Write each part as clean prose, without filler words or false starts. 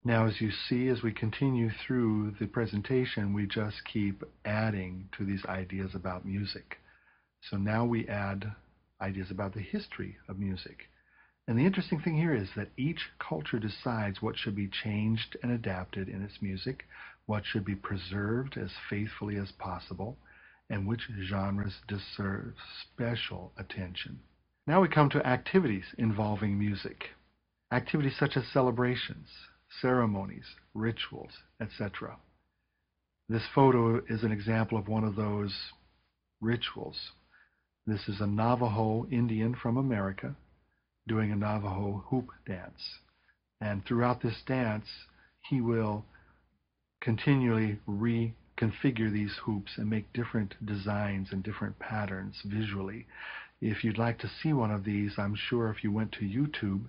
Now, as you see, as we continue through the presentation, we just keep adding to these ideas about music. So now we add ideas about the history of music. And the interesting thing here is that each culture decides what should be changed and adapted in its music, what should be preserved as faithfully as possible, and which genres deserve special attention. Now we come to activities involving music. Activities such as celebrations, ceremonies, rituals, etc. This photo is an example of one of those rituals. This is a Navajo Indian from America doing a Navajo hoop dance. And throughout this dance, he will continually reconfigure these hoops and make different designs and different patterns visually. If you'd like to see one of these, I'm sure if you went to YouTube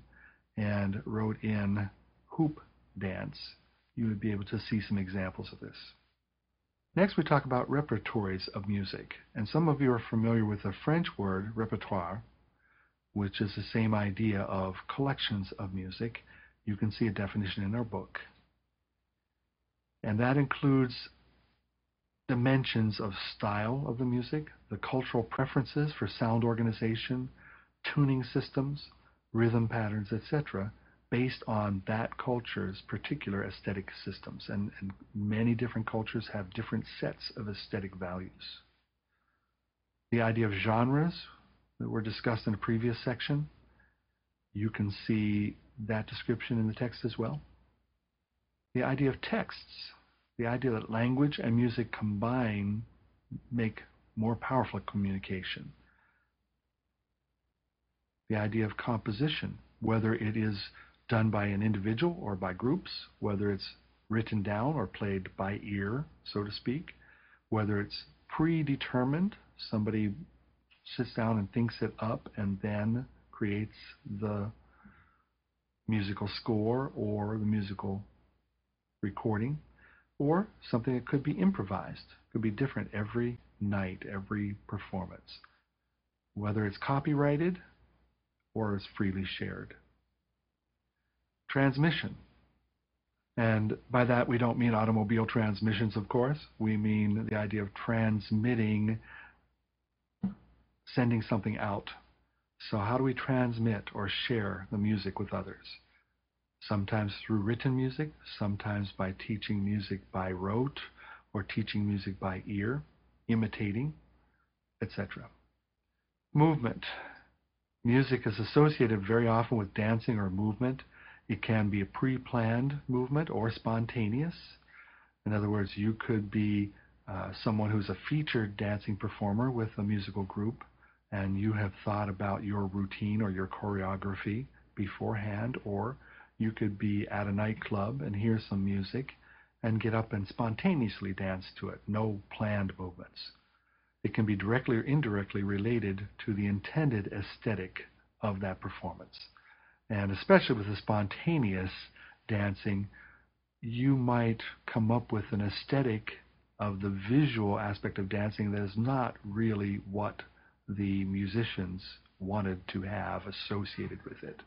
and wrote in hoop dance, you would be able to see some examples of this. Next, we talk about repertories of music. And some of you are familiar with the French word repertoire, which is the same idea of collections of music. You can see a definition in our book. And that includes dimensions of style of the music, the cultural preferences for sound organization, tuning systems, rhythm patterns, etc., based on that culture's particular aesthetic systems. And many different cultures have different sets of aesthetic values. The idea of genres that were discussed in a previous section, you can see that description in the text as well. The idea of texts, the idea that language and music combine make more powerful communication. The idea of composition, whether it is done by an individual or by groups, whether it's written down or played by ear, so to speak, whether it's predetermined, somebody sits down and thinks it up and then creates the musical score or the musical recording, or something that could be improvised, could be different every night, every performance, whether it's copyrighted or is freely shared. Transmission. And by that we don't mean automobile transmissions, of course. We mean the idea of transmitting, sending something out. So how do we transmit or share the music with others? Sometimes through written music, sometimes by teaching music by rote or teaching music by ear, imitating, etc. Movement. Music is associated very often with dancing or movement. It can be a pre-planned movement or spontaneous. In other words, you could be someone who's a featured dancing performer with a musical group, and you have thought about your routine or your choreography beforehand, or you could be at a nightclub and hear some music and get up and spontaneously dance to it. No planned movements. It can be directly or indirectly related to the intended aesthetic of that performance. And especially with the spontaneous dancing, you might come up with an aesthetic of the visual aspect of dancing that is not really what the musicians wanted to have associated with it.